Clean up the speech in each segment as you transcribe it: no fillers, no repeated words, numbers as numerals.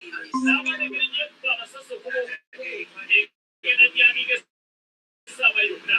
Labarai ba masassa kuma kenan ya mi ga sa mai na.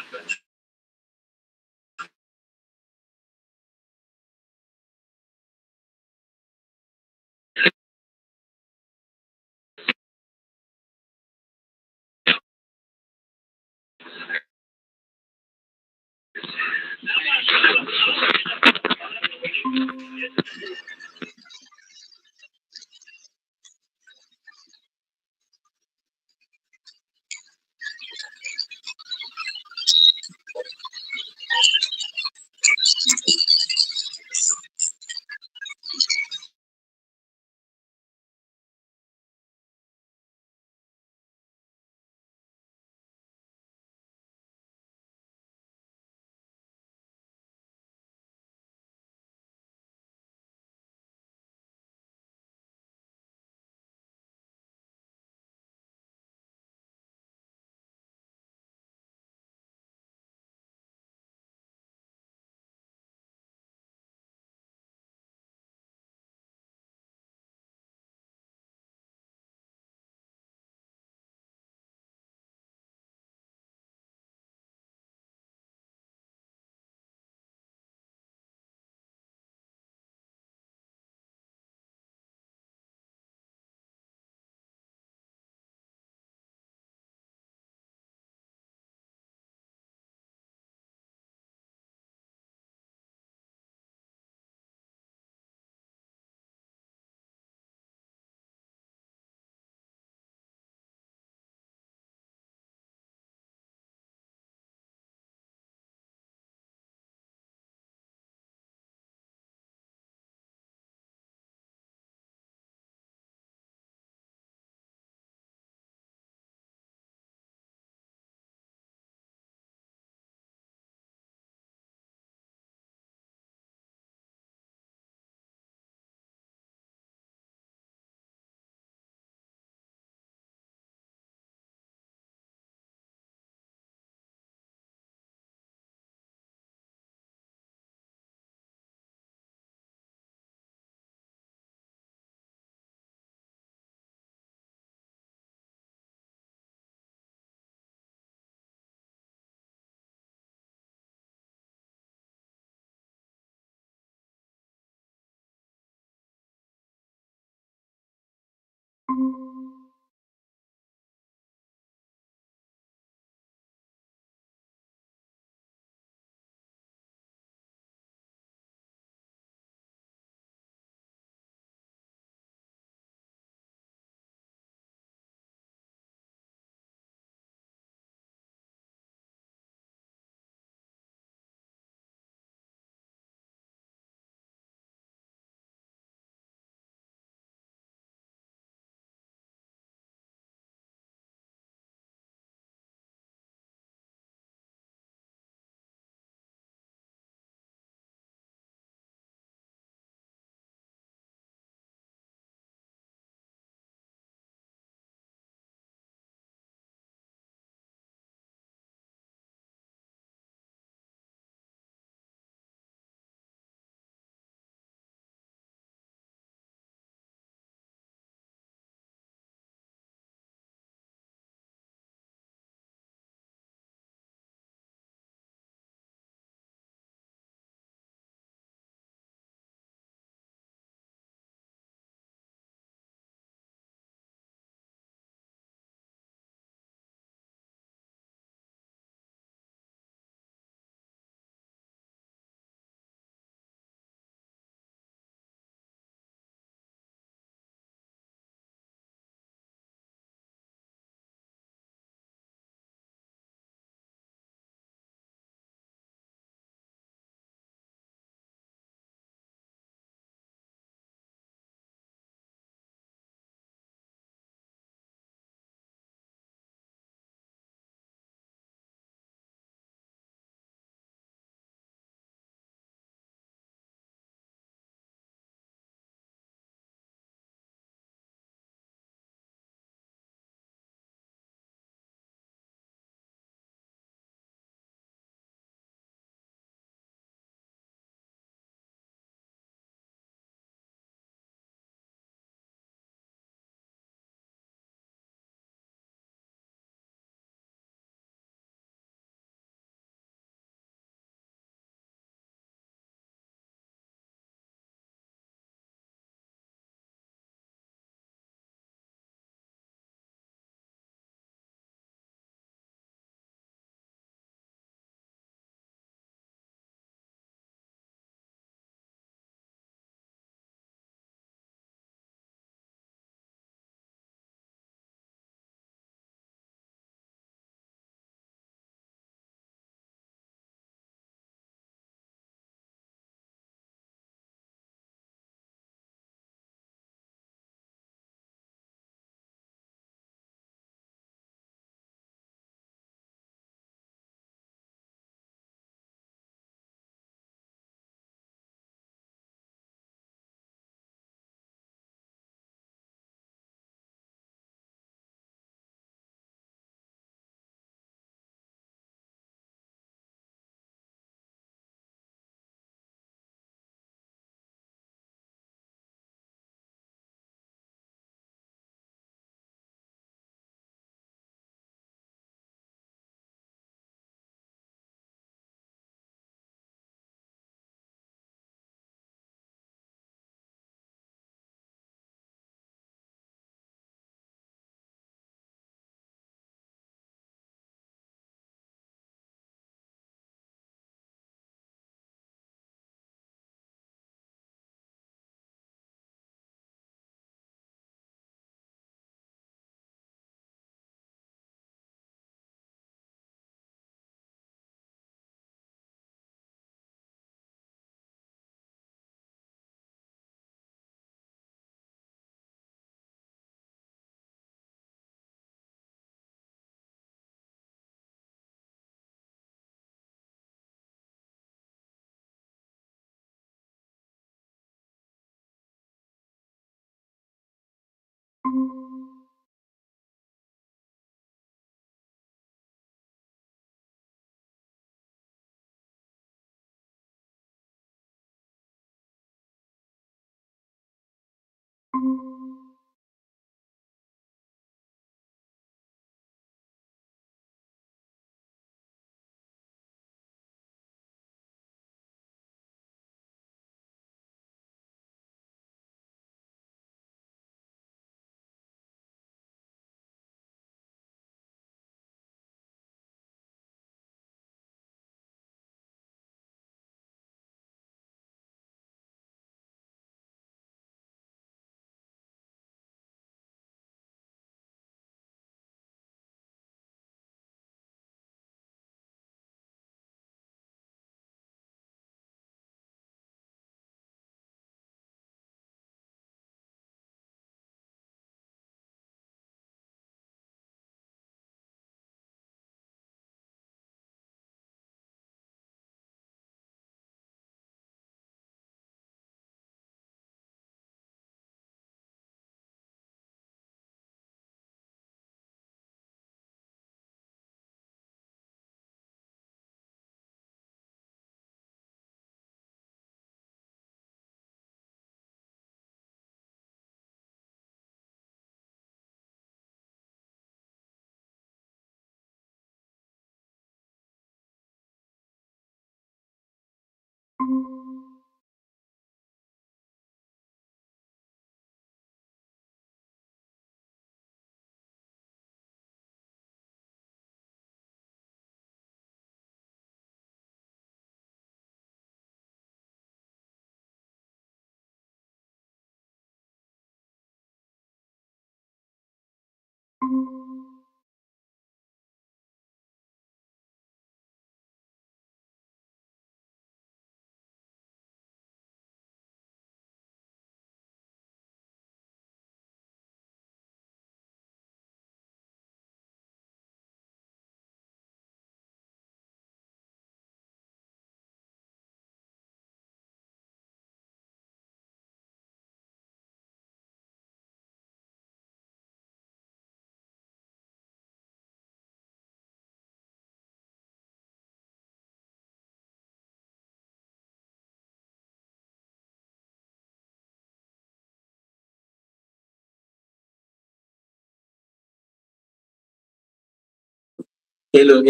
Hello,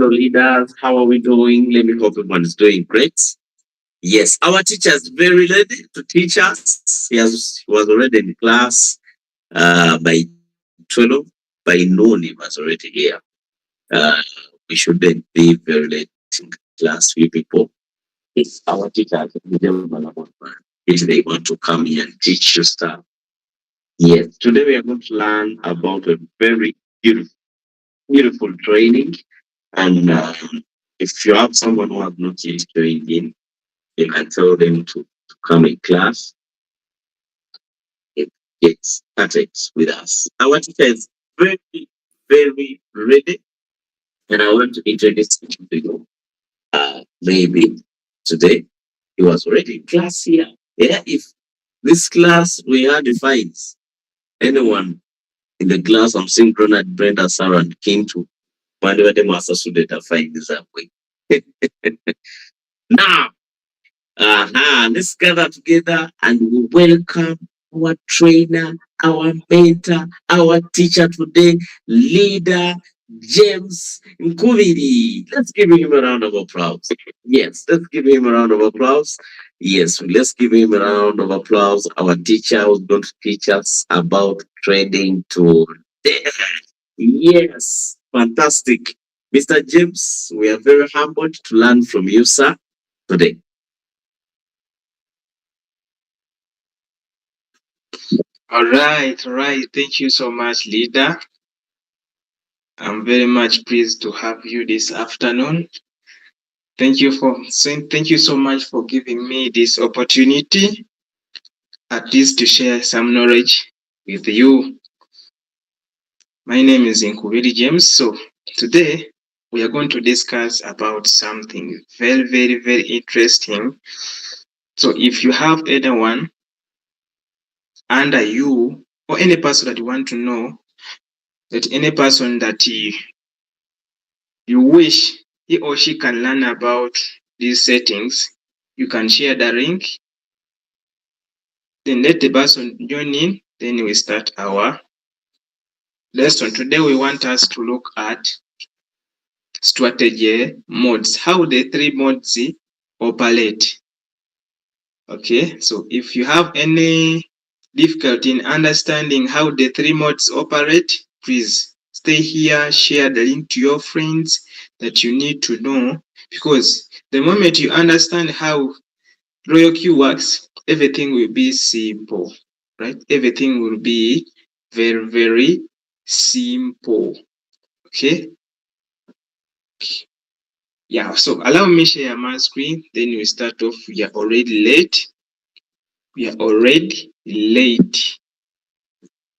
leaders. How are we doing? Let me hope everyone is doing great. Yes, our teacher is very ready to teach us. He was already in class by 12. By noon, he was already here. Uh, we shouldn't be very late in class, we people. If our teachers, if they want to come here and teach you stuff. Yes, today we are going to learn about a very beautiful training. And if you have someone who has not yet joined in, you can tell them to come in class and get started with us. Our teacher is very, very ready, and I want to introduce him to you. Maybe today he was already in class here. Yeah, if this class we had defines anyone in the class, I'm seeing Ronald, Brenda, Sarah, and came to one of the master student I find this way. Now, let's gather together and we welcome our trainer, our mentor, our teacher today, leader James Nkubiri. Let's give him a round of applause. Yes, let's give him a round of applause. Yes, let's give him a round of applause. Our teacher who's going to teach us about trading today. Yes, fantastic. Mr. James, we are very humbled to learn from you, sir, today. All right, all right. Thank you so much, leader. I'm very much pleased to have you this afternoon. Thank you so much for giving me this opportunity, at least to share some knowledge with you. My name is Nkubiri James. So today we are going to discuss about something very, very, very interesting. So if you have anyone under you or any person that you want to know, that any person that you wish he or she can learn about these settings, you can share the link, then let the person join in, then we start our lesson. Today we want us to look at strategy modes, how the three modes operate. Okay, so if you have any difficulty in understanding how the three modes operate, please stay here, share the link to your friends that you need to know, because the moment you understand how Royal Q works, everything will be simple, right? Everything will be very, very simple. Okay? Yeah, so allow me share my screen, then we start off. We are already late. We are already late.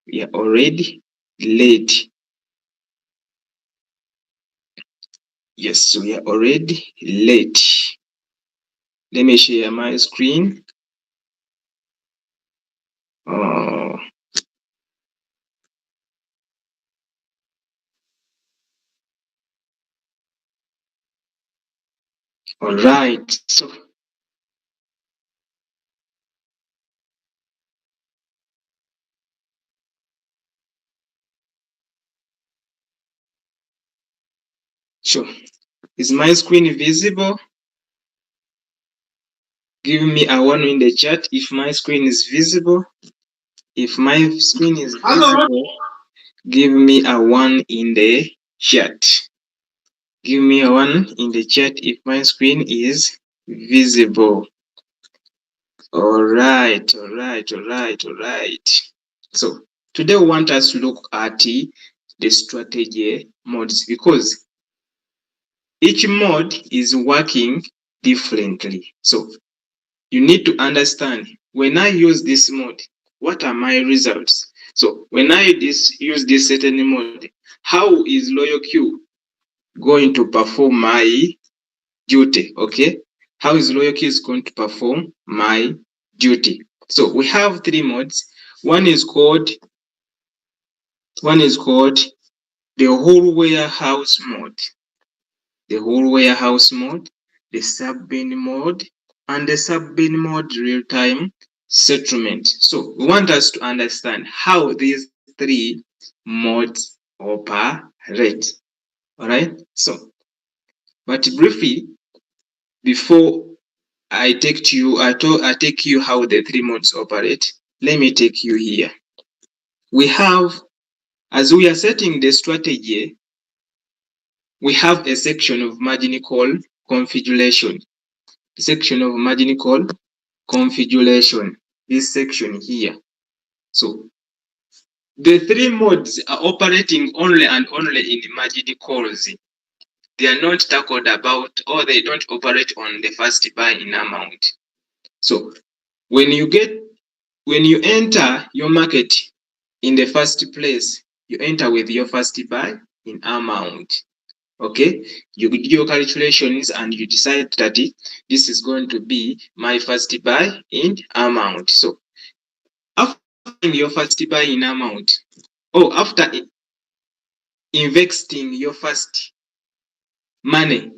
We are already late. Yes, we are already late. Let me share my screen. Oh, all right. So, sure. Is my screen visible? Give me a 1 in the chat if my screen is visible. If my screen is visible, give me a 1 in the chat. Give me a 1 in the chat if my screen is visible. All right. So today we want us to look at the strategy modes, because each mode is working differently. So you need to understand, when I use this mode, what are my results? So when I use this certain mode, how is LoyalQ going to perform my duty? Okay, how is LoyalQ going to perform my duty? So we have 3 modes. One is called the whole warehouse mode, the sub-bin mode, and the sub-bin mode real-time settlement. So we want us to understand how these 3 modes operate. All right. So, but briefly, before I take you how the 3 modes operate, let me take you here. We have, as we are setting the strategy, we have a section of margin call configuration. This section here. So the 3 modes are operating only and only in margin calls. They are not tackled about, or they don't operate on the first buy in amount. So when you enter your market in the first place, you enter with your first buy in amount. Okay, you do your calculations and you decide that this is going to be my first buy in amount. So after your first buy in amount, or after investing your first money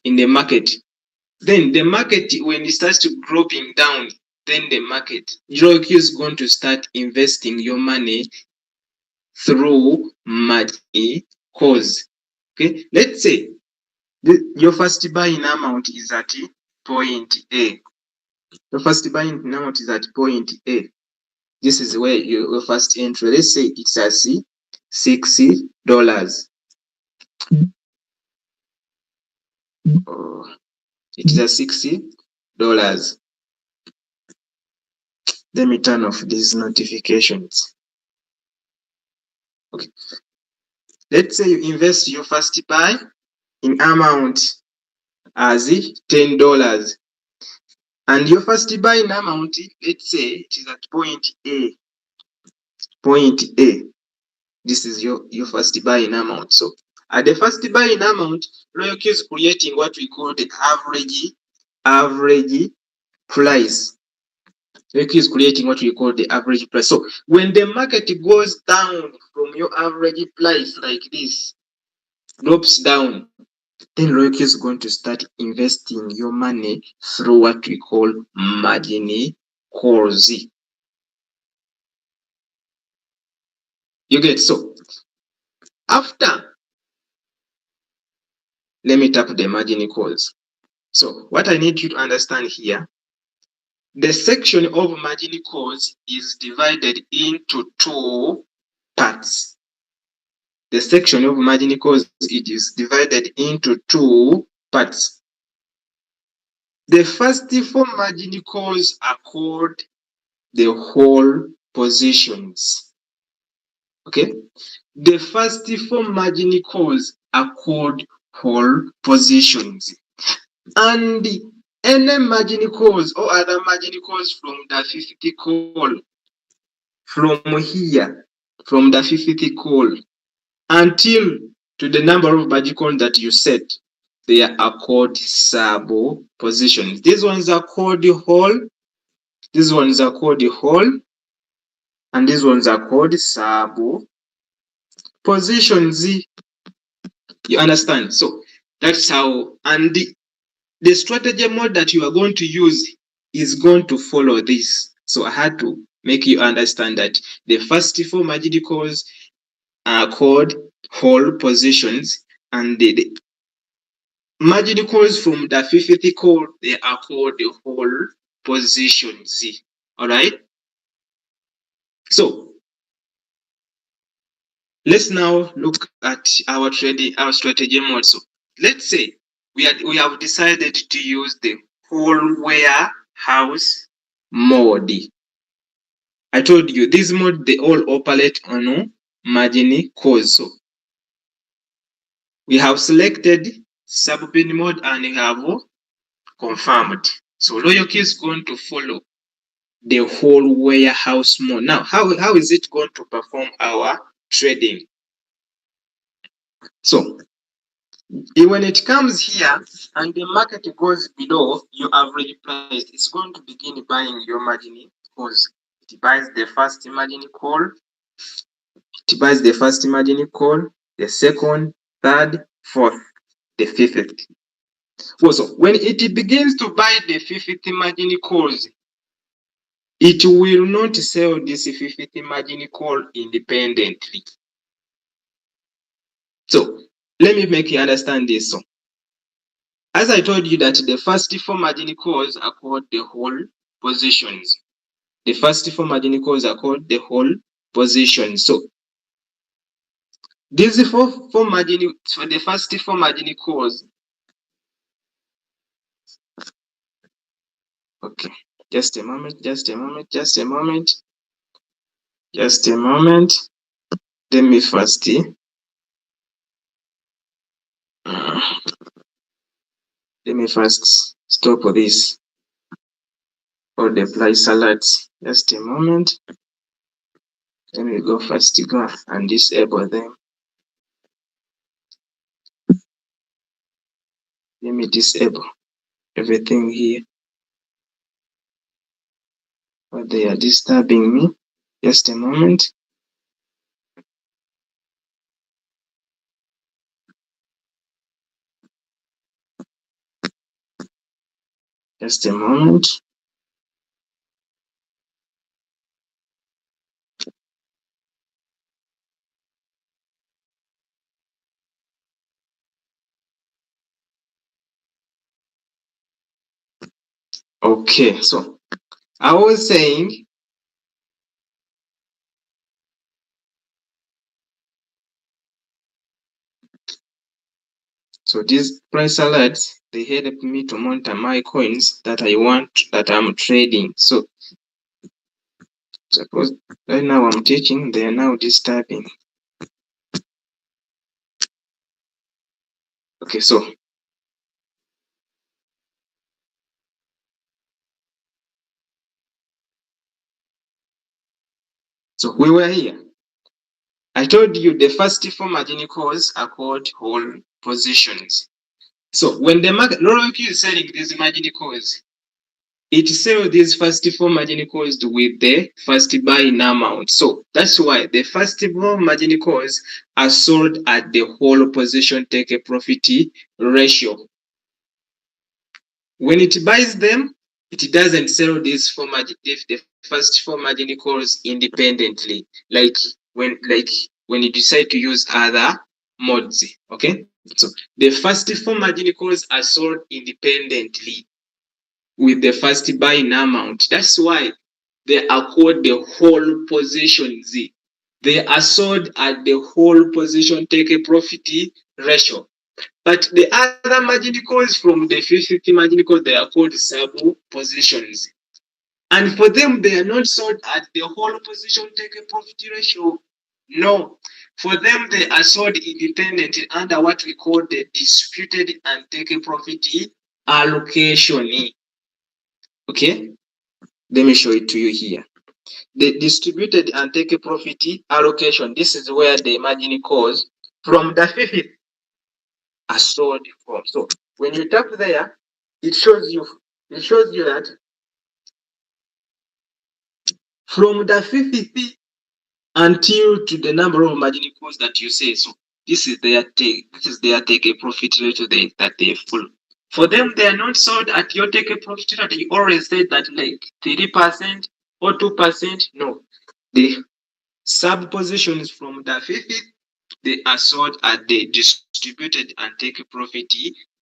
in the market, then the market, when it starts to dropping down, then the market, LoyalQ is going to start investing your money through margin calls. Okay, let's say your first buy in amount is at point A. This is where your first entry, let's say it's at $60. It is at $60. Let me turn off these notifications. Okay. Let's say you invest your first buy in amount as $10. And your first buy in amount, let's say it is at point A. This is your first buy in amount. So at the first buy in amount, LoyalQ is creating what we call the average price. LoyalQ is creating what we call the average price. So when the market goes down from your average price like this, drops down, then LoyalQ is going to start investing your money through what we call margin calls. You get? So after, let me tap the margin calls. So what I need you to understand here, the section of margin calls is divided into 2 parts. The section of margin calls, it is divided into 2 parts. The first 4 margin calls are called the whole positions. Okay, the first 4 margin calls are called whole positions, and any margin calls or other margin calls from the 50th call, from here, from the 50th call until to the number of margin calls that you set, they are called sub positions. These ones are called the whole, these ones are called the whole, and these ones are called sub positions. You understand? So that's how, and the strategy mode that you are going to use is going to follow this. So I had to make you understand that the first 4 margin calls are called whole positions, and the margin calls from the 50th call, they are called the whole positions. All right. So let's now look at our strategy mode. So let's say we have decided to use the whole warehouse mode. I told you this mode they all operate on margin calls. So we have selected sub-bin mode and we have confirmed. So Loyalkey is going to follow the whole warehouse mode. Now, how is it going to perform our trading? So when it comes here and the market goes below your average price, it's going to begin buying your margin calls. It buys the first margin call, it buys the first margin call, the second, third, fourth, the fifth. Also, when it begins to buy the fifth margin calls, it will not sell this fifth margin call independently. So let me make you understand this. So as I told you that the first four margin calls are called the whole positions. The first four margin calls are called the whole positions. So these four margin, for the first four margin calls. Okay, just a moment. Let me first stop this or the price alerts. Just a moment. Let me go first go and disable them. Let me disable everything here. But they are disturbing me. Just a moment. Just a moment. Okay, so I was saying so these price alerts they help me to monitor my coins that I'm trading. So suppose right now I'm teaching, they are now disturbing. Okay, so we were here. I told you the first four margin calls are called whole positions. So when the market Loyalkey is selling these margin calls, it sells these first four margin calls with the first buying amount. So that's why the first four margin calls are sold at the whole position take a profit ratio. When it buys them, it doesn't sell these the first four margin calls independently, like when you decide to use other modes. Okay, so the first four margin calls are sold independently with the first buying amount. That's why they are called the whole positions. They are sold at the whole position take a profit ratio. But the other margin calls from the 50 margin calls, they are called sub positions. And for them, they are not sold at the whole position take a profit ratio. No. For them, they are sold independently under what we call the distributed and take a profit allocation. Okay? Let me show it to you here. The distributed and take a profit allocation. This is where the margin calls from the 50 are sold from. So when you tap there, it shows you that from the 50 until to the number of margin calls that you say. So this is their take a profit rate that they follow. For them, they are not sold at your take a profit rate. You always say that like 3% or 2%. No. The sub positions from the 50, they are sold at the distributed and take a profit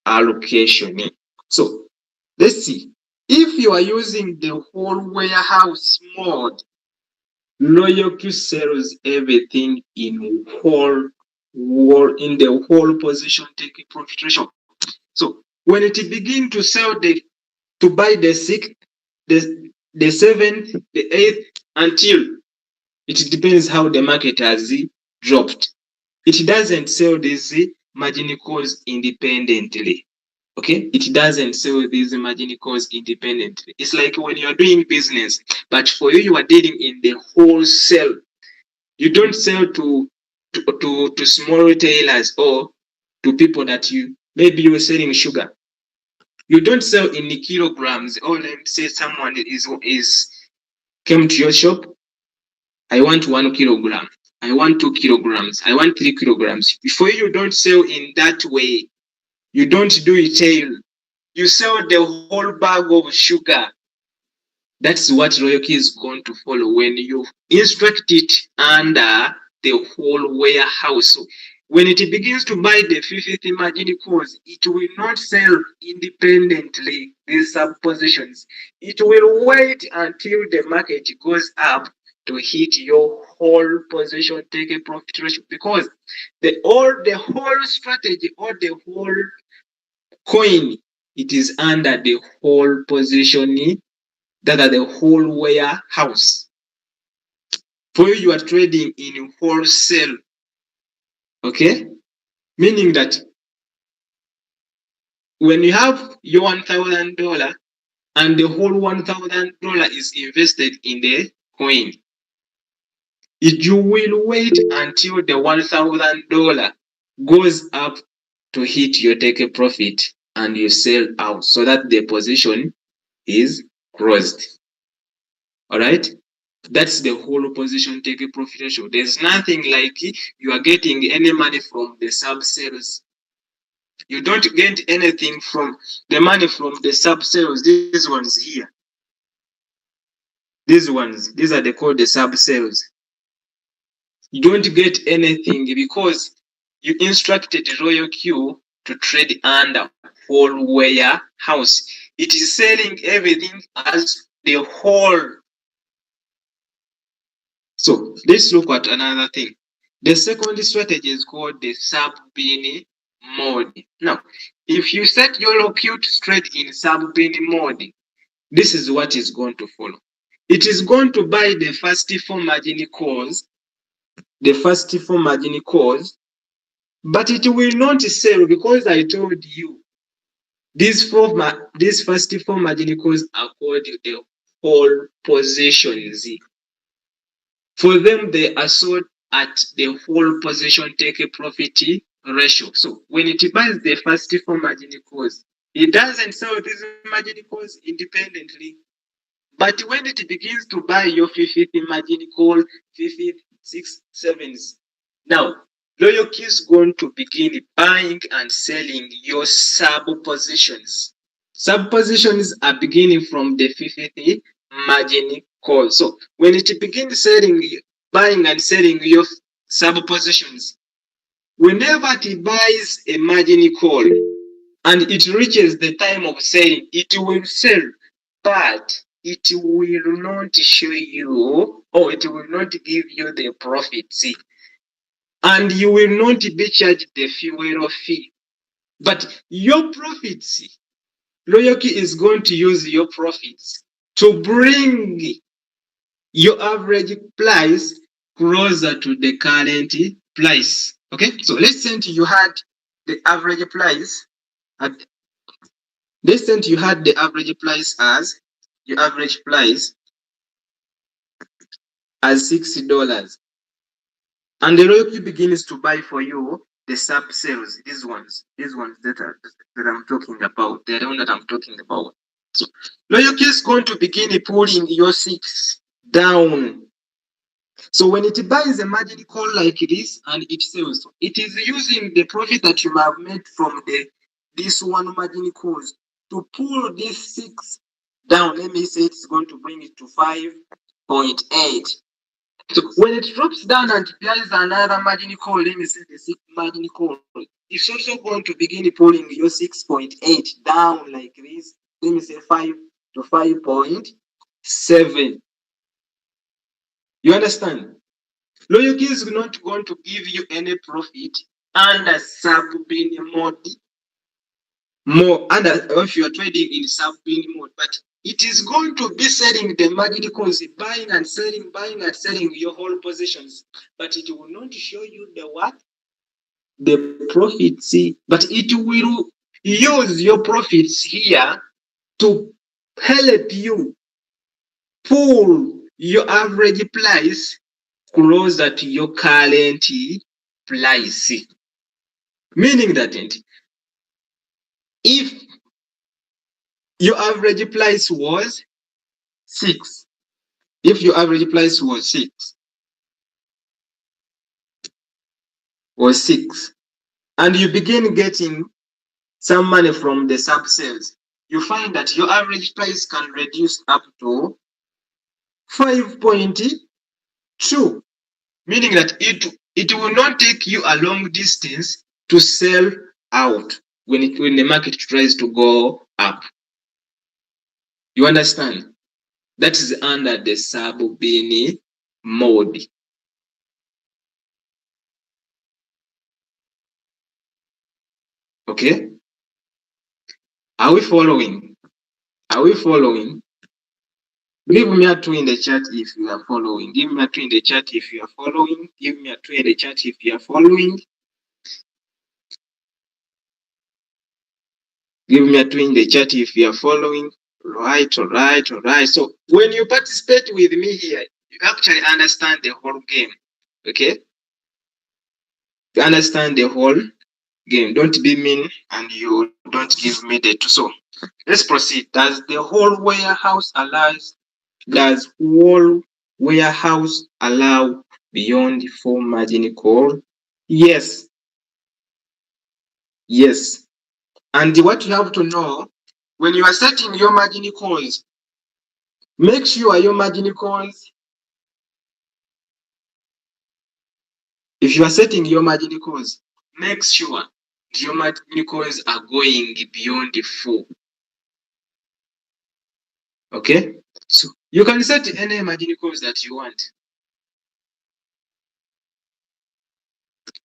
allocation. So let's see. If you are using the whole warehouse mode, LoyalQ sells everything in the whole position taking profit ratio. So when it begin to sell to buy the sixth, the seventh, the eighth, until it depends how the market has dropped. It doesn't sell these margin calls independently. Okay, it doesn't sell these margin calls independently. It's like when you are doing business, but for you are dealing in the wholesale. You don't sell to small retailers or to people that maybe you are selling sugar. You don't sell in kilograms. Or let's say someone is came to your shop. I want 1 kilogram. I want 2 kilograms. I want 3 kilograms. For you don't sell in that way. You don't do retail. You sell the whole bag of sugar. That's what LoyalQ is going to follow when you instruct it under the whole warehouse. So when it begins to buy the 50 margin calls, it will not sell independently these subpositions. It will wait until the market goes up to hit your whole position take a profit ratio, because the whole strategy or the whole coin, it is under the whole positioning, that are the whole warehouse. For you are trading in wholesale, okay? Meaning that when you have your $1,000 and the whole $1,000 is invested in the coin, you will wait until the $1,000 goes up to hit your take a profit and you sell out so that the position is closed. All right? That's the whole position take a profit ratio. There's nothing like you are getting any money from the sub sales. You don't get anything from the money from the sub sales. These ones here. These ones, these are called the sub sales. You don't get anything because you instructed LoyalQ to trade under whole warehouse. It is selling everything as the whole. So let's look at another thing. The second strategy is called the sub-bin mode. Now, if you set your LoyalQ to trade in sub-bin mode, this is what is going to follow. It is going to buy the first 4 margin calls, but it will not sell because I told you these first 4 margin calls are called the whole positions. For them, they are sold at the whole position take a profit ratio. So when it buys the first 4 margin calls, it doesn't sell these margin calls independently. But when it begins to buy your 50 margin call, 50, 6, 7s, now LoyalQ is going to begin buying and selling your sub positions. Sub positions are beginning from the 50 margin call. So when it begins buying and selling your sub positions, whenever it buys a margin call and it reaches the time of selling, it will sell, but it will not show you, or it will not give you the profits, and you will not be charged the fuel fee. But your profits, LoyalQ is going to use your profits to bring your average price closer to the current price. Okay, so let's say you had the average price at as your average price as $60, and the LoyalQ begins to buy for you the sub sales. These ones that I'm talking about, they're the one that I'm talking about. So LoyalQ is going to begin pulling your 6 down. So when it buys a margin call like this and it sells, it is using the profit that you have made from this one margin calls to pull this 6 down. Let me say it's going to bring it to 5.8. So when it drops down and buys another margin call, let me say the 6 margin call, it's also going to begin pulling your 6.8 down like this. Let me say to 5.7. You understand? Loyalty is not going to give you any profit under sub-bin mode, more under if you are trading in sub-bin mode, but it is going to be selling the margin calls, buying and selling your whole positions, but it will not show you the what? The profits, but it will use your profits here to help you pull your average price closer to your current price. Meaning that if your average price was 6, and you begin getting some money from the sub sales, you find that your average price can reduce up to 5.2, meaning that it will not take you a long distance to sell out when the market tries to go up. You understand? That is under the sub-bin mode. Okay? Are we following? Give me a 2 in the chat if you are following. Give me a 2 in the chat if you are following. Right. So when you participate with me here, you actually understand the whole game. Okay? You understand the whole game. Don't be mean and you don't give me the 2. So let's proceed. Does whole warehouse allow beyond 4 margin call? Yes. And what you have to know, when you are setting your margin calls, make sure your margin calls, if you are setting your margin calls, make sure your margin calls are going beyond 4. Okay? So you can set any margin calls that you want.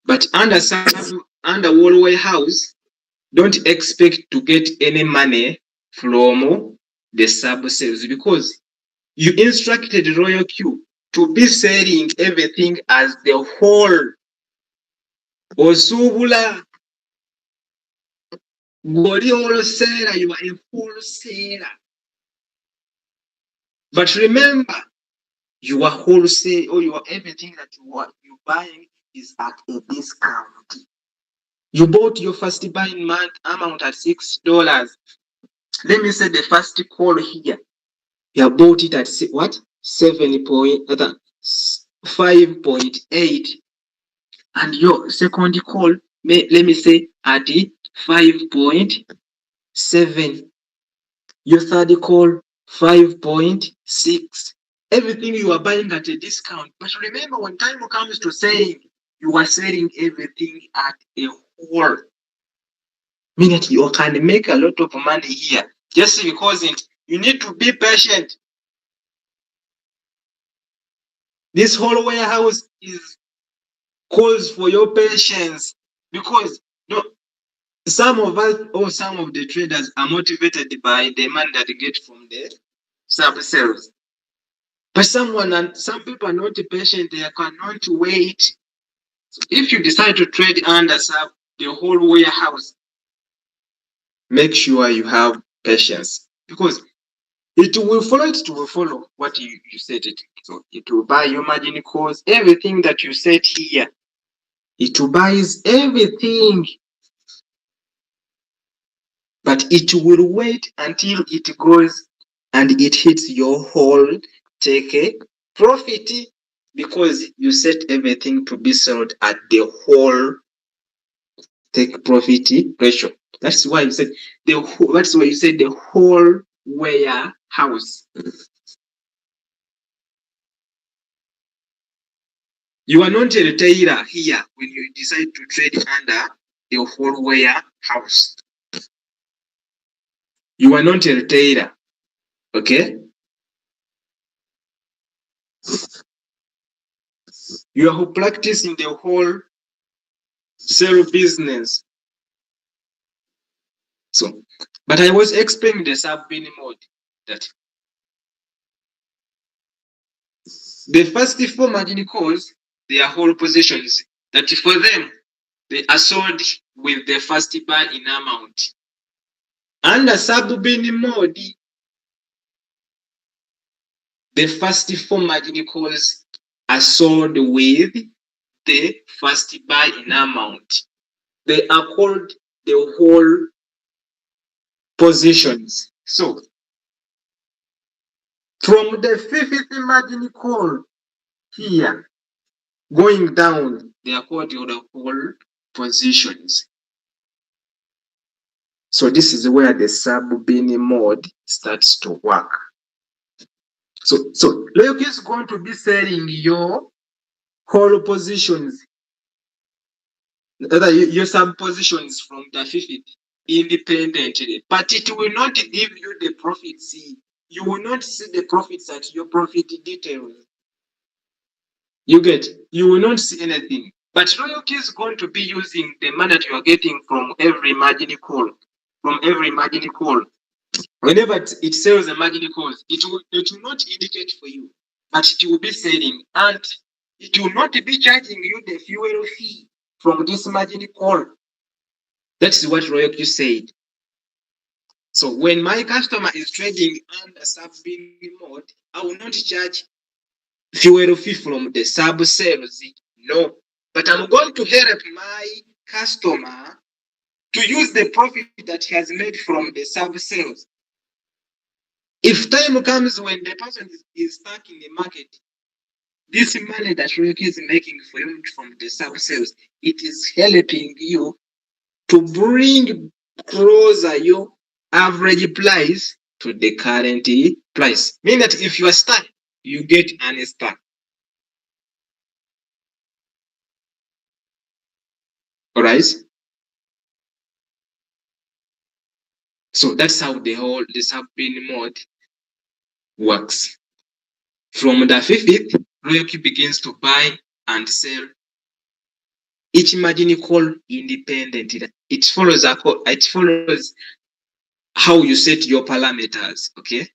But under whole warehouse, don't expect to get any money from the sub sales, because you instructed Royal Q to be selling everything as the whole. Osubula Gori wholesaler, you are a wholesaler. But remember, you are wholesale, or you are everything that you buying is at a discount. You bought your first buying month amount at $6. Let me say the first call here. You bought it at what? 5.8, and your second call, let me say at 5.7. Your third call 5.6. Everything you are buying at a discount. But remember, when time comes to saying, you are selling everything at a whole. Meaning you can make a lot of money here just because you need to be patient. This whole warehouse calls for your patience, because some of us or some of the traders are motivated by the money that they get from the sub sales. But some people are not patient, they cannot wait. So if you decide to trade under sub, the whole warehouse, make sure you have patience, because it will follow what you set it. So it will buy your margin calls, everything that you set here. It buys everything, but it will wait until it goes and it hits your whole take profit, because you set everything to be sold at the whole take profit ratio. That's why you said the whole warehouse. You are not a retailer here when you decide to trade under the whole warehouse. You are not a retailer. Okay? You are practicing the whole cell business. So, but I was explaining the sub-bin mode that the first four margin calls, they are whole positions that for them, they are sold with the first bar in amount. Under sub-bin mode, the first four margin calls are sold with the first bar in amount. They are called the whole positions. So, from the fifth margin call here, going down, they are called the whole positions. So this is where the sub-bin mode starts to work. So Loyalty is going to be selling your whole positions, your sub positions from the fifth independently, but it will not give you the profits. You will not see the profits at your profit details. You will not see anything. But Loyalty is going to be using the money that you are getting from every margin call. Whenever it sells a margin calls, it will not indicate for you, but it will be selling, and it will not be charging you the fuel fee from this margin call. That's what Loyalty said. So when my customer is trading under sub-bin mode, I will not charge fuel fee from the sub sales. No, but I'm going to help my customer to use the profit that he has made from the sub sales. If time comes when the person is stuck in the market, this money that Loyalty is making for you from the sub sales, it is helping you to bring closer your average price to the current price. Meaning that if you are stuck, you get unstuck. Alright? So that's how the sub-bin mode works. From the fifth, Loyalty begins to buy and sell each margin call independently. It follows how you set your parameters. Okay,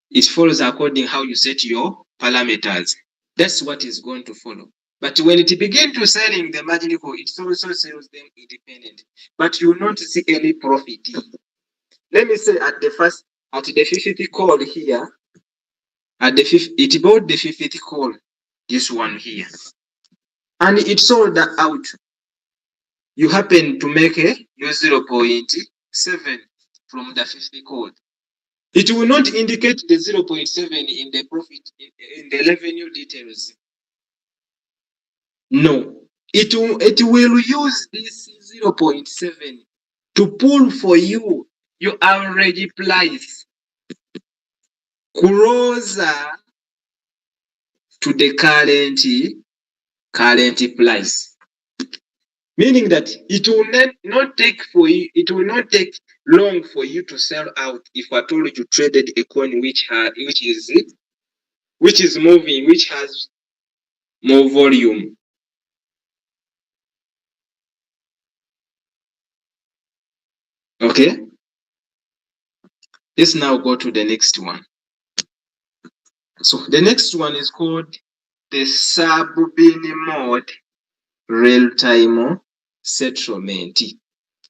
it follows according how you set your parameters. That's what is going to follow. But when it begins to selling the margin call, it also sells them independent. But you will not see any profit. Let me say at the fifth call here, it bought the fifth call, this one here, and it sold that out. You happen to make a 0.7 from the 50 call. It will not indicate the 0.7 in the profit, in the revenue details. No, it will use this 0.7 to pull for you your average price closer to the current price. Meaning that it will not take long for you to sell out if at all you traded a coin which is moving, which has more volume. Okay, let's now go to the next one. So the next one is called the sub-bin mode real-time settlement.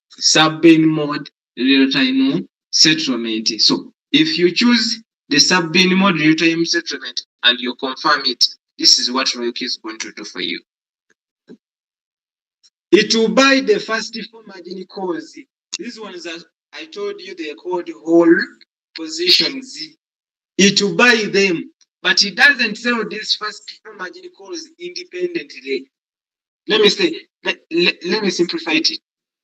Sub-bin mode real-time settlement. So if you choose the sub-bin mode real-time settlement and you confirm it, this is what Loyalty is going to do for you. It will buy the first four margin calls. These ones that I told you, they are called whole positions. It will buy them, but it doesn't sell these first four margin calls independently. Let me me simplify it.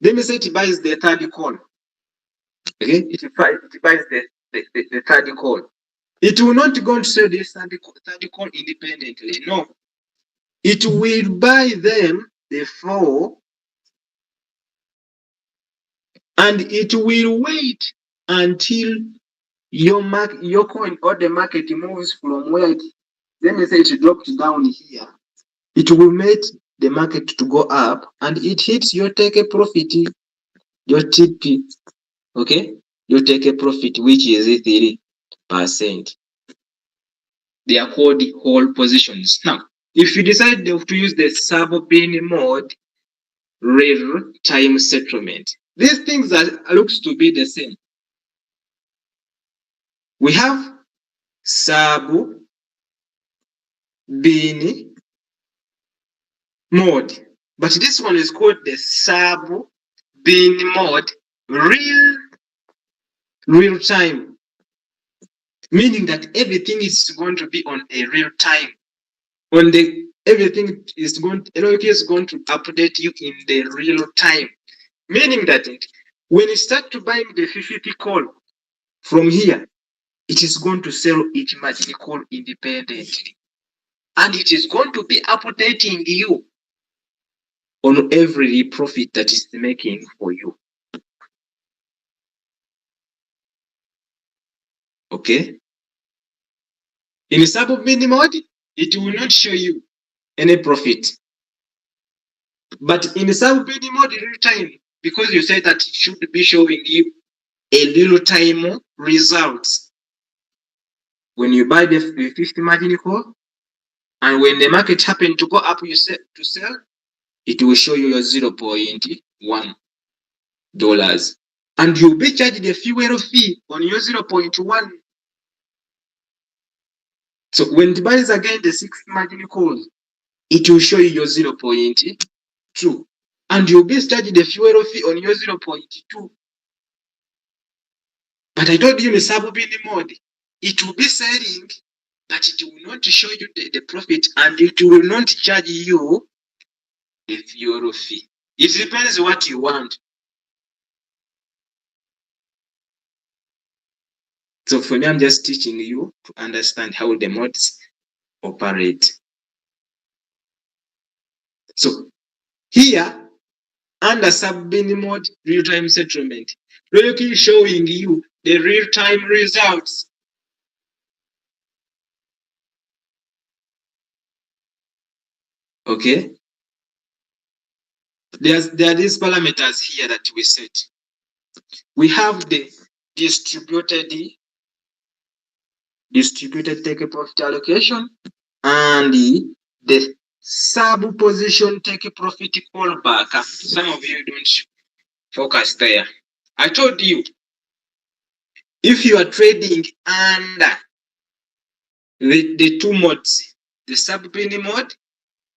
Let me say it buys the third call. Okay, it buys the third call. It will not go to sell this third call independently. No, it will buy them the four, and it will wait until your coin or the market moves from where it, let me say it dropped down here, it will make the market to go up and it hits your take a profit, your TP. Okay, you take a profit which is 3%. They are called whole positions. Now, if you decide to use the sub-bin mode, real time settlement, these things looks to be the same. We have sub-bin mode, but this one is called the sub-bin mode real time, meaning that everything is going to be on a real time. Everything is going to update you in the real time, meaning that when you start to buying the 50 call from here, it is going to sell each margin call independently, and it is going to be updating you on every profit that is making for you. Okay, in sub-bin mode, it will not show you any profit, but in sub-bin mode real time, because you said that it should be showing you a real time results. When you buy the 50 margin call, and when the market happen to go up, you set to sell, it will show you your $0.1, and you'll be charged the fuel fee on your 0.1. So when it buys again the 6 margin calls, it will show you your 0.2, and you'll be charged the fuel fee on your 0.2. But I told you in the sub-bin mode, it will be selling, but it will not show you the profit, and it will not charge you the fuel fee. It depends what you want. So for me, I'm just teaching you to understand how the modes operate. So here, under sub-bin mode, real-time settlement, locally showing you the real-time results. Okay, there are these parameters here that we set. We have the distributed take profit allocation and the sub position take profit callback. Some of you don't focus there. I told you, if you are trading under the two modes, the sub-bin mode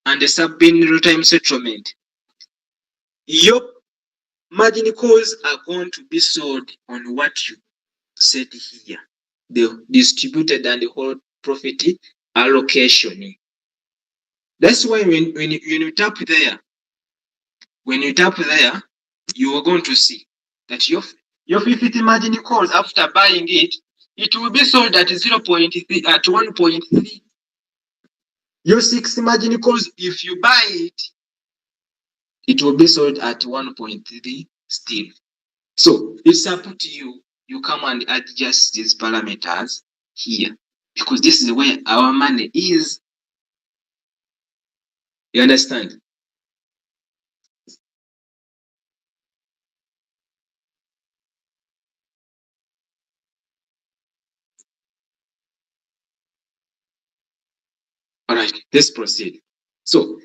and the sub-bin real-time settlement, your margin calls are going to be sold on what you said here, the distributed and the whole profit allocation. That's why when you tap there, you are going to see that your 50 margin calls, after buying it, it will be sold at 0.3, at 1.3. Your 60 margin calls, if you buy it, it will be sold at 1.3 still. So it's up to you. You come and adjust these parameters here, because this is where our money is. You understand? All right, let's proceed. So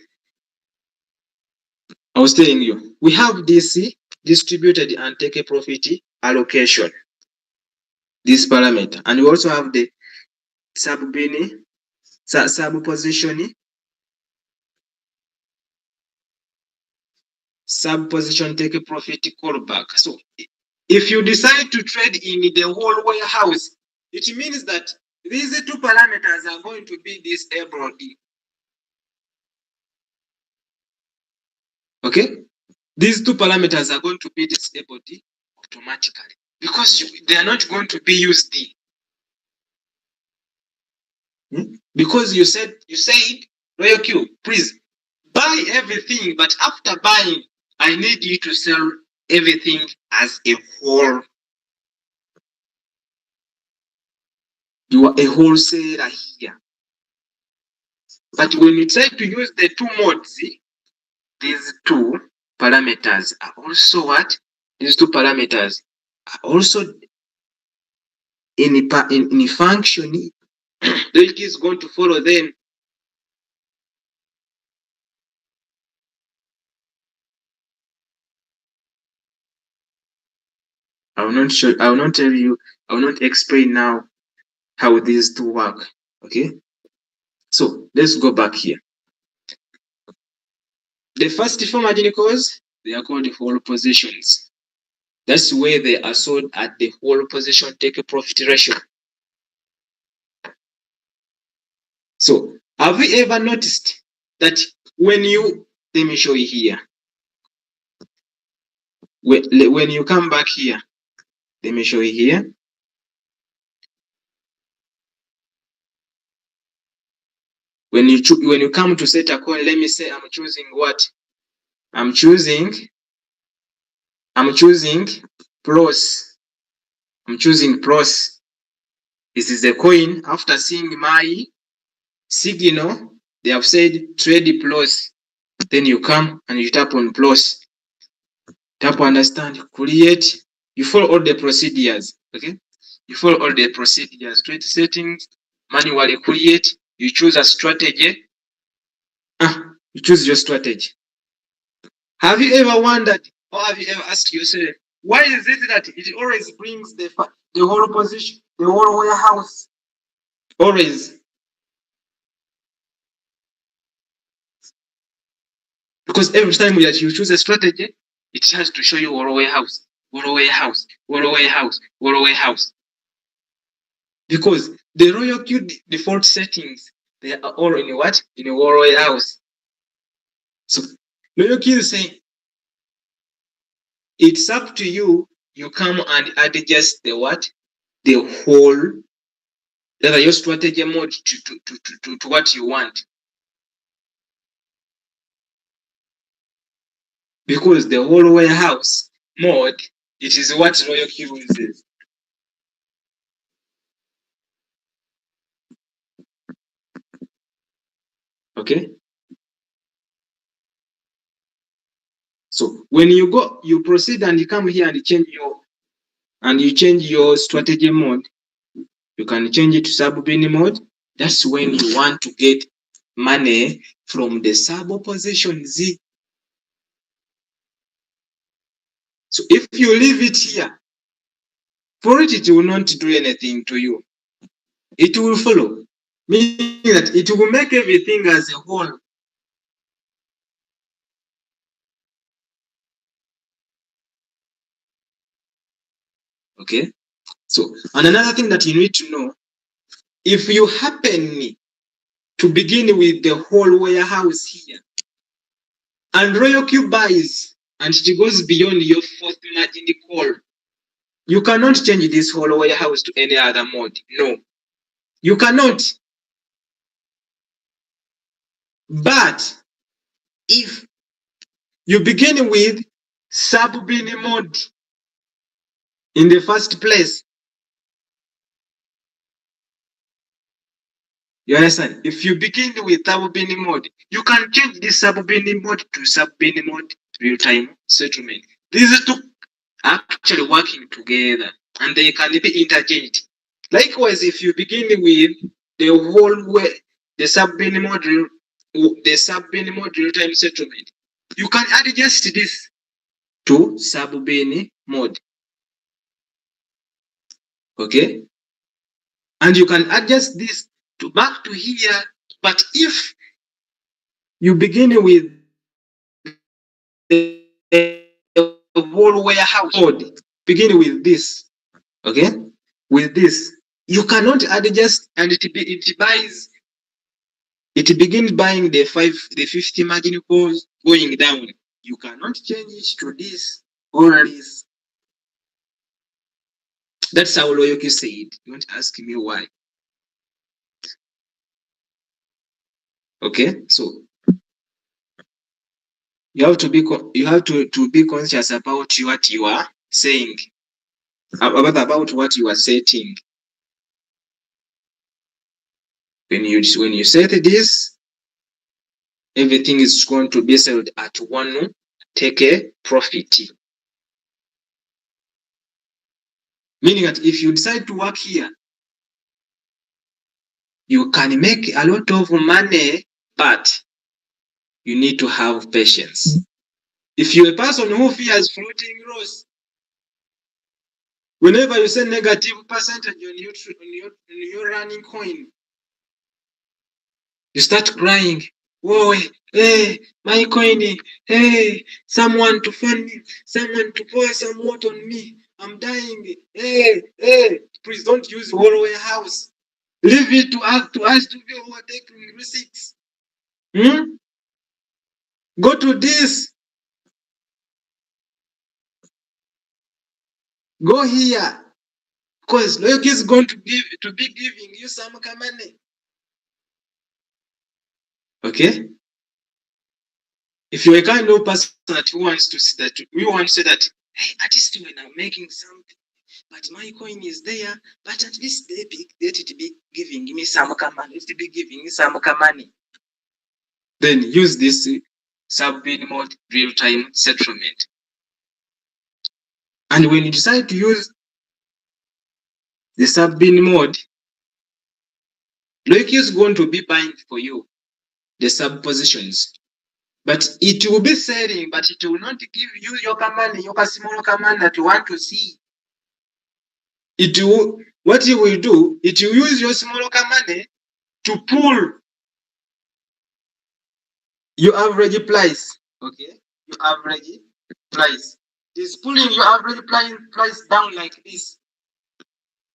I was telling you, we have DC, distributed and take a profit allocation, this parameter, and we also have the sub-bin, sub-position take a profit callback. So if you decide to trade in the whole warehouse, it means that these two parameters are going to be disabled. Okay, these two parameters are going to be disabled automatically, because they are not going to be used. Because you said, Royal Q, please buy everything, but after buying, I need you to sell everything as a whole. You are a wholesaler here. But when you try to use the two modes, these two parameters are also what? These two parameters are also in function. Loyalty is going to follow them. I will not show. I will not tell you. I will not explain now how these two work. Okay. So let's go back here. The first four margin calls, they are called whole positions. That's where they are sold at the whole position take a profit ratio. So have you ever noticed that when you, let me show you here. When you come back here, let me show you here. When you come to set a coin, let me say I'm choosing what? I'm choosing PROS. I'm choosing PROS. This is the coin. After seeing my signal, they have said trade PROS. Then you come and you tap on PROS. Tap understand, create. You follow all the procedures. Okay? You follow all the procedures. Trade settings, manually create. You choose a strategy. You choose your strategy. Have you ever wondered, or have you ever asked yourself, why is it that it always brings the whole position, the whole warehouse? Always. Because every time that you choose a strategy, it has to show you whole warehouse, whole warehouse, whole warehouse, whole warehouse. Because the Royal Q default settings, they are all in what? In a whole warehouse. So Royal Q is saying, it's up to you. You come and adjust the what? The whole, your strategy mode to what you want. Because the whole warehouse mode, it is what Royal Q uses. Okay. So when you go, you proceed and you come here and you change your strategy mode. You can change it to sub-bin mode. That's when you want to get money from the sub position Z. So if you leave it here, for it will not do anything to you. It will follow, meaning that it will make everything as a whole. Okay. So, and another thing that you need to know, if you happen to begin with the whole warehouse here, and Royal Q buys, and it goes beyond your fourth margin call, you cannot change this whole warehouse to any other mode. No, you cannot. But if you begin with sub-bin mode in the first place, you understand? If you begin with sub-bin mode, you can change this sub-bin mode to sub-bin mode real-time settlement. These two are actually working together and they can be interchanged. Likewise, if you begin with the whole way, the sub-bin mode real-time settlement, you can adjust this to sub-bin mode. Okay? And you can adjust this to back to here. But if you begin with the whole warehouse mode, begin with this, okay? With this, you cannot adjust, and it begins buying the 50 margin calls going down. You cannot change it to this or this. That's how Royal Q said. Don't ask me why. Okay, so you have to be conscious about what you are saying, about what you are setting. When you set this, everything is going to be sold at one take a profit. Meaning that if you decide to work here, you can make a lot of money, but you need to have patience. If you're a person who fears floating loss, whenever you say negative percentage on your running coin, you start crying. Whoa, hey, my coin, hey, someone to fund me, someone to pour some water on me. I'm dying. Hey, please don't use whole warehouse. Leave it to us to be who are taking receipts. Go to this. Go here. Because Loyalty is going to be giving you some money. Okay? If you're a kind of person that wants to see that, we want to say that, hey, at least when I'm making something, but my coin is there, but at least let it be giving me some money. Let it be giving me some money. Then use this sub-bin mode real-time settlement. And when you decide to use the sub-bin mode, Loyalty is going to be buying for you the sub positions. But it will be selling, but it will not give you your money, your small money that you want to see. What it will do, it will use your small money to pull your average price. Okay? Your average price. It is pulling your average price down like this.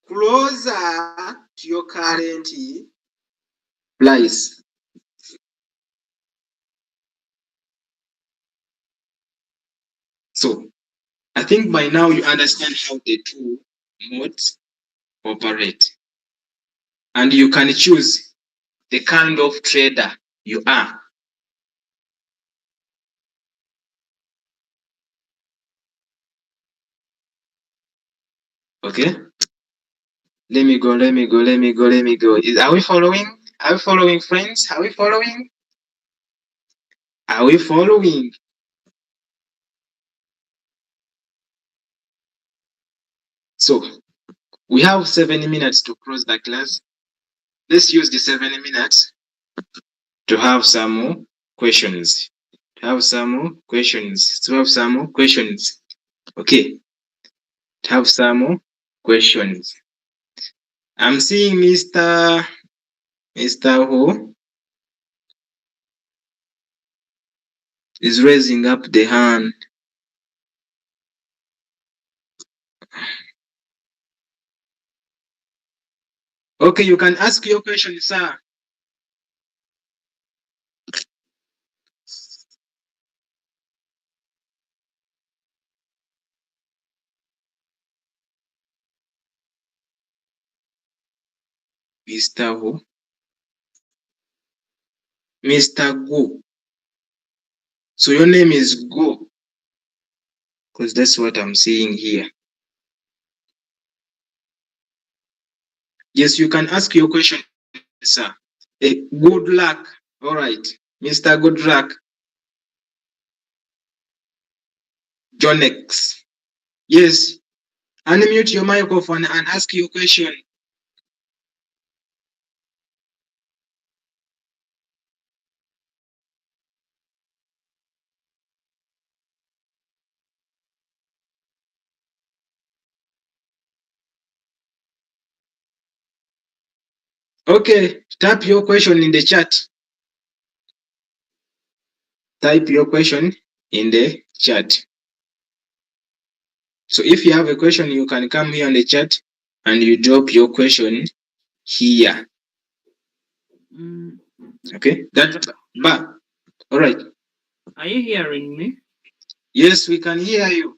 Closer to your current price. So, I think by now you understand how the two modes operate. And you can choose the kind of trader you are. Okay? Let me go. Are we following? Are we following, friends? Are we following? Are we following? So, we have 7 minutes to close the class. Let's use the 7 minutes to have some questions. Okay. To have some questions. I'm seeing Mr. Who is raising up the hand. Okay, you can ask your question, sir. Mr. Who? Mr. Go. So your name is Go, because that's what I'm seeing here. Yes, you can ask your question, sir. Good luck. All right, Mr. Good luck. Jonex. Yes, unmute your microphone and ask your question. Okay, type your question in the chat. Type your question in the chat. So if you have a question, you can come here on the chat and you drop your question here. Okay, all right. Are you hearing me? Yes, we can hear you.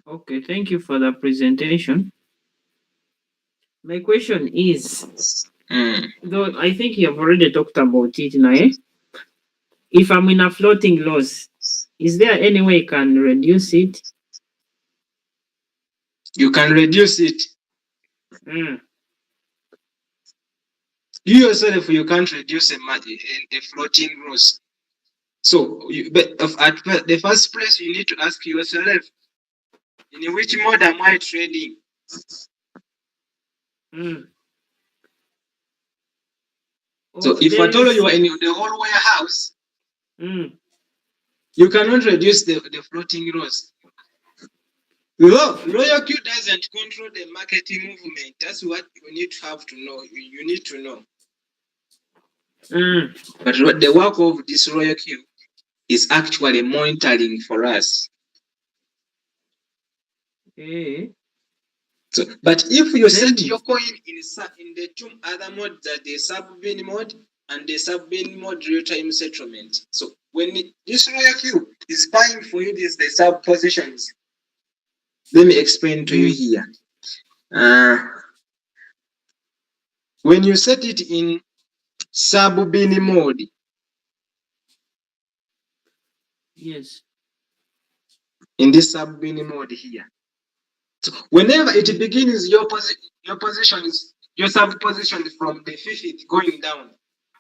Okay, thank you for the presentation. My question is, though I think you have already talked about it now, if I'm in a floating loss, is there any way you can reduce it? You can reduce it. You yourself, you can't reduce a floating loss. So, at the first place, you need to ask yourself, in which mode am I trading? So, if at all you are in the whole warehouse, you cannot reduce the floating loss. Royal Q doesn't control the marketing movement. That's what you need to have to know. You need to know. But the work of this Royal Q is actually monitoring for us. So, but if you set your coin in the two other modes, that the sub-bin mode and the sub-bin mode real-time settlement. So when this Royal Q is buying for you, this the sub positions. Let me explain to you here. When you set it in sub-bin mode, yes, in this sub-bin mode here. So whenever it begins, your position is your sub position from the fifth going down.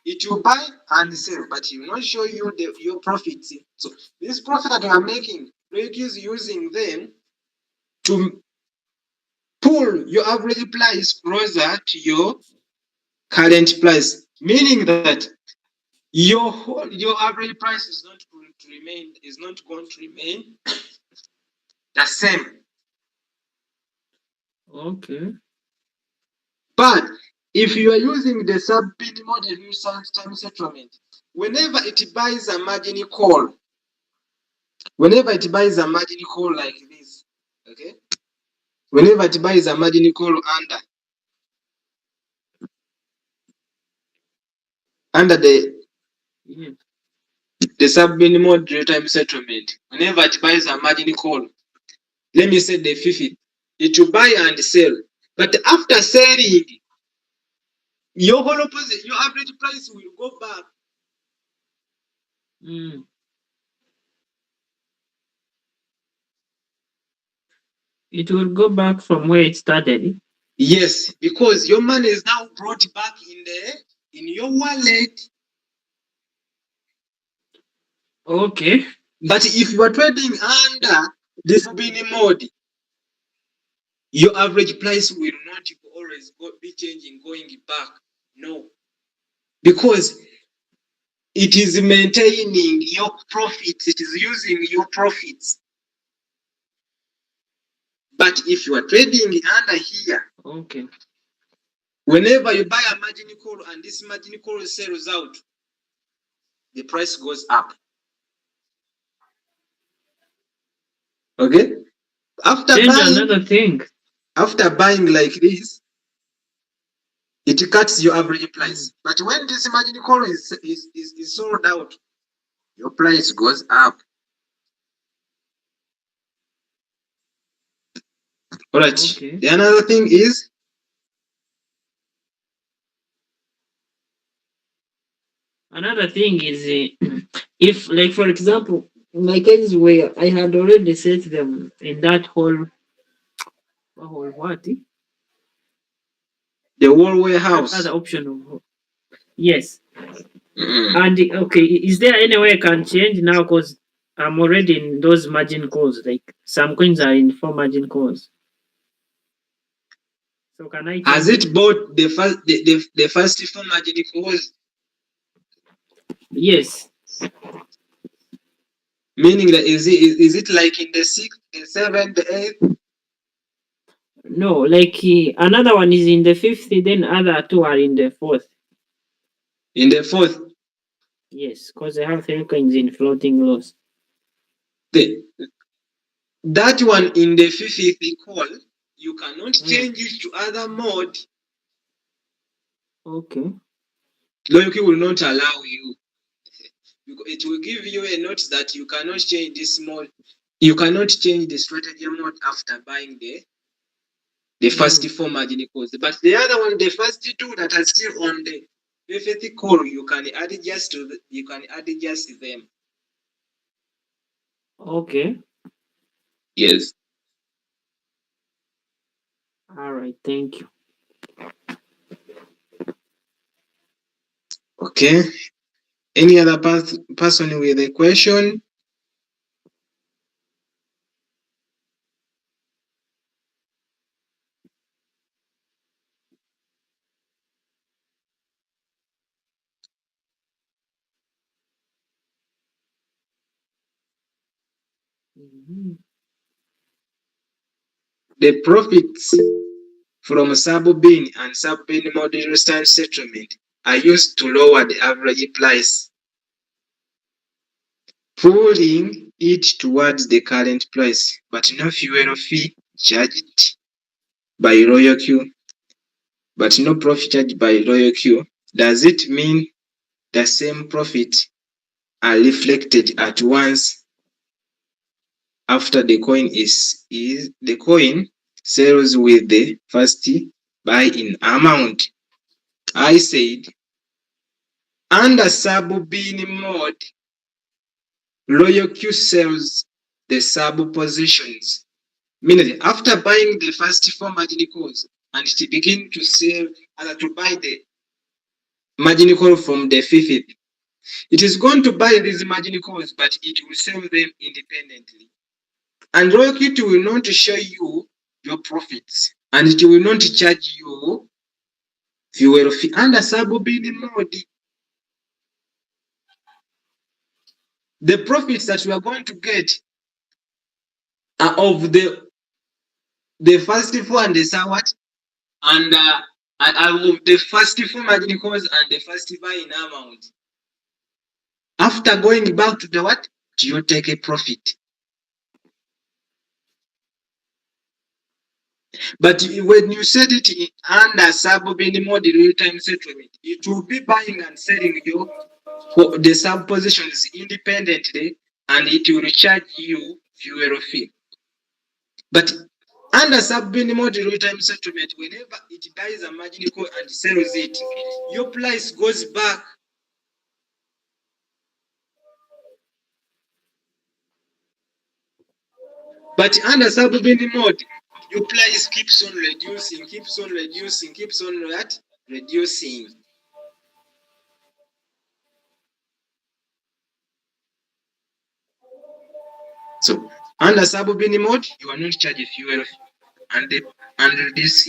It will buy and sell, but it will not show you your profits. So this profit that you are making, Royal Q is using them to pull your average price closer to your current price, meaning that your average price is not going to remain the same. Okay. But if you are using the sub-bin model time settlement, whenever it buys a margin call, like this, okay? Whenever it buys a margin call under the sub-bin mode real-time settlement, whenever it buys a margin call, let me say the fifth, it will buy and sell. But after selling, your average price will go back. It will go back from where it started. Yes, because your money is now brought back in your wallet. Okay. But if you are trading under this bin mode, your average price will not always be changing, going back. No. Because it is maintaining your profits. It is using your profits. But if you are trading under here, okay, whenever you buy a margin call and this margin call sells out, the price goes up. Okay? Another thing. After buying like this, it cuts your average price. But when this margin call is sold out, your price goes up. All right. Okay. The another thing is, if, like, for example, in my case where I had already set them in that whole what? The whole warehouse. Other option. Yes. And okay, is there any way I can change now? Because I'm already in those margin calls. Like some coins are in 4 margin calls. So can I change? Has it bought the first 4 margin calls? Yes. Meaning that is it like in the 6th, the 7th, the 8th? No, like another one is in the 5th, then other 2 are in the 4th. In the 4th? Yes, because I have 3 coins in floating loss. That one in the 5th call, you cannot change it to other mode. Okay. Royal Q will not allow you. It will give you a note that you cannot change this mode. You cannot change the strategy mode after buying the first 4 margin calls. But the other one, the first 2 that are still on the 5th call, you can adjust them. Okay. Yes. All right. Thank you. Okay. Any other person with a question? The profits from sub-bin and sub-bin model real-time settlement are used to lower the average price, pulling it towards the current price, but no fuel fee charged by RoyalQ, but no profit charged by RoyalQ. Does it mean the same profit are reflected at once after the coin the coin sells with the first buy-in amount? I said, under sub-bin mode, RoyalQ sells the sub positions, meaning after buying the first 4 margin calls and it begin to sell to buy the margin call from the fifth, it is going to buy these margin calls, but it will sell them independently. And RoyalQ will not show you your profits, and it will not charge you fuel fee under sub-bin mode. The profits that we are going to get are of the first 4 and the what? And of the first 4 margin calls and the first buy-in amount. After going back to the what? You take a profit. But when you set it under sub-bin mode real-time settlement, it will be buying and selling you the sub positions independently, and it will charge you fuel fee. But under sub-bin mode real-time settlement, whenever it buys a margin call and sells it, your price goes back. But under sub-bin mode, your price keeps on reducing, keeps on reducing. So under sub-bin mode, you are not charging fuel fee. And this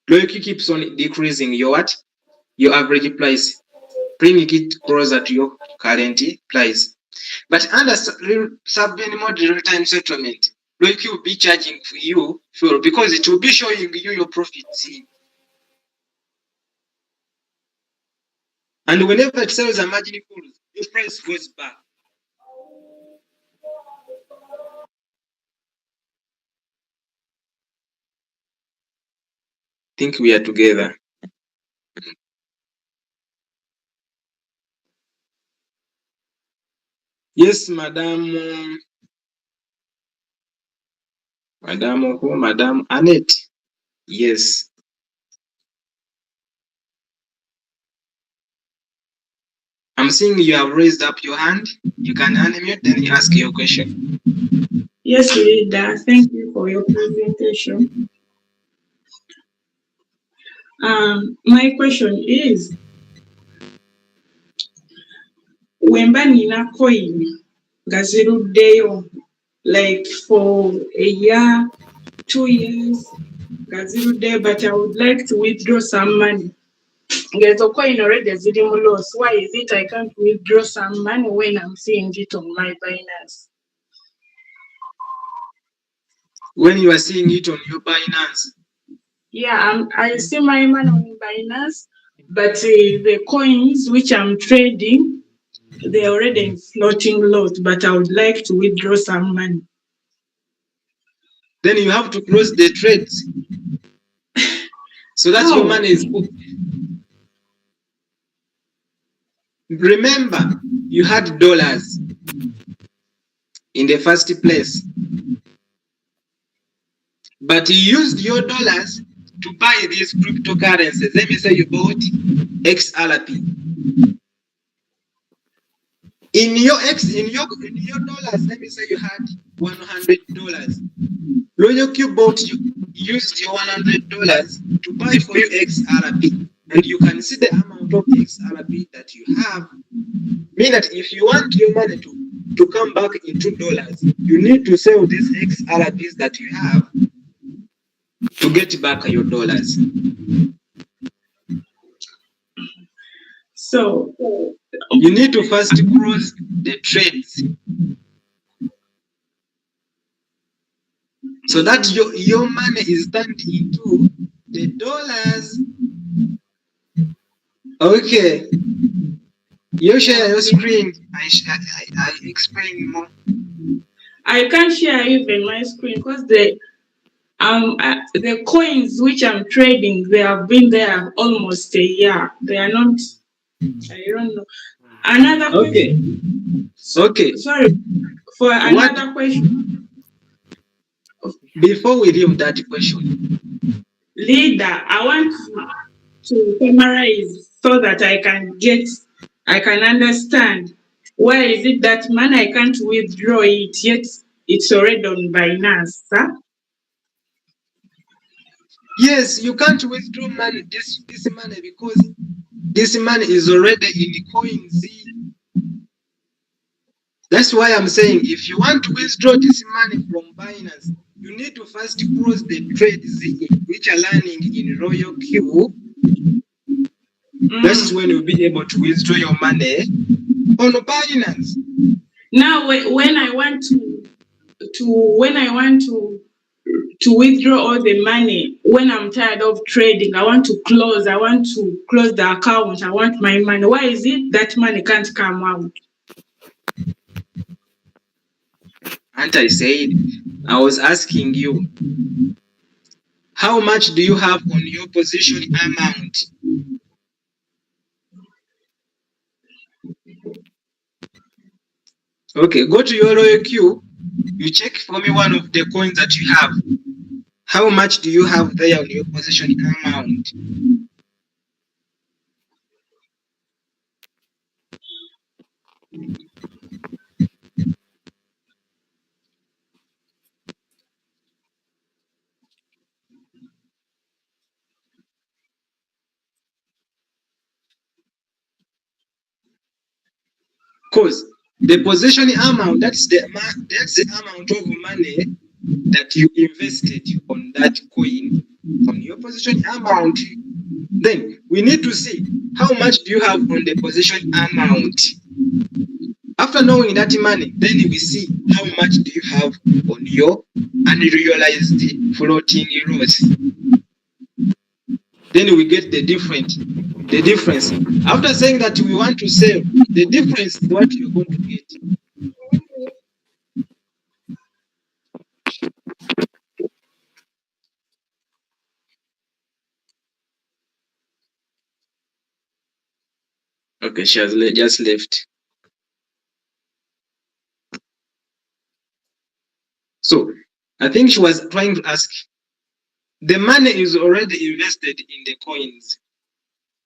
RoyalQ keeps on decreasing your what? Your average price, bringing it closer to your current price. But under sub-bin mode real-time settlement, RoyalQ will be charging for you fuel because it will be showing you your profits. And whenever it sells a margin call, your price goes back. Think we are together. Yes, Madam. Madam Annette. Yes. I'm seeing you have raised up your hand. You can unmute, then you ask your question. Yes, leader. Thank you for your presentation. My question is, wemba nina coin gaziruddeyo, like for a year, 2 years, gaziruddeyo, but I would like to withdraw some money. There's a coin already zirimu loss. Why is it I can't withdraw some money when I'm seeing it on my Binance? When you are seeing it on your Binance? Yeah, I see my money on Binance, but the coins which I'm trading, they're already in floating loss, but I would like to withdraw some money. Then you have to close the trades so that your money is booked. Remember, you had dollars in the first place, but you used your dollars to buy these cryptocurrencies. Let me say you bought XRP. In your dollars, let me say you had $100. RoyalQ used your $100 to buy for you XRP. and you can see the amount of XRP that you have. Mean that if you want your money to come back into dollars, you need to sell these XRPs that you have to get back your dollars. So you need to first cross the trades so that your money is turned into the dollars. Okay. You share your screen. I explain more. I can't share even my screen because the coins which I'm trading, they have been there almost a year. They are not. I don't know. Another question. Okay. Sorry for another question. Before we leave that question, leader, I want to summarize so that I can understand. Why is it that money I can't withdraw it yet it's already on Binance, huh? Yes, you can't withdraw money, this money, because this money is already in coins. That's why I'm saying if you want to withdraw this money from Binance, you need to first cross the trades which are running in Royal Q. That is when you'll be able to withdraw your money on Binance. Now, when I want to withdraw all the money, when I'm tired of trading, I want to close the account, I want my money. Why is it that money can't come out? And I said, I was asking you, how much do you have on your position amount? Okay, go to your Royal Q. You check for me one of the coins that you have. How much do you have there on your position amount? Because the position amount, that's the amount of money that you invested on that coin, on your position amount. Then we need to see how much do you have on the position amount. After knowing that money, then we see how much do you have on your unrealized floating euros. Then we get the difference. After saying that we want to sell, the difference is what you're going to get. Okay, she has just left. So I think she was trying to ask, the money is already invested in the coins,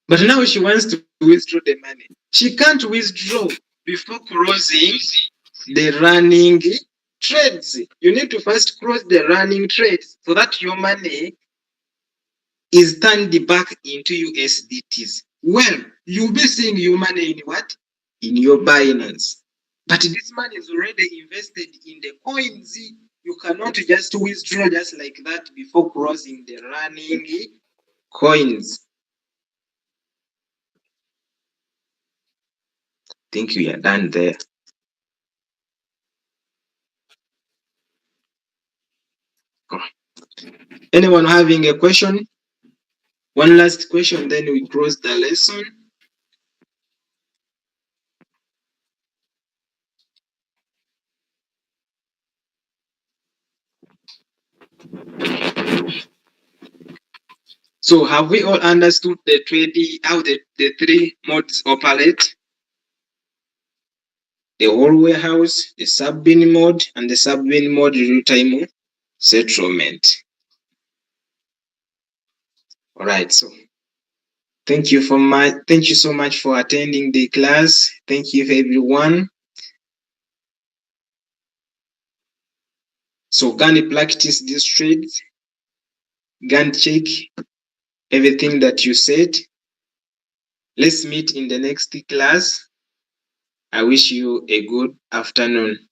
but now she wants to withdraw the money. She can't withdraw before crossing the running trades. You need to first cross the running trades so that your money is turned back into USDTs. Well, you'll be seeing your money in what? In your Binance. But this money is already invested in the coins. You cannot just withdraw just like that before crossing the running coins. I think we are done there. Anyone having a question? One last question, then we close the lesson. So have we all understood the trading, how the three modes operate? The whole warehouse, the sub-bin mode, and the sub-bin mode real-time settlement. All right, so thank you so much for attending the class. Thank you everyone. So go and practice these trades. Go and check everything that you said. Let's meet in the next class. I wish you a good afternoon.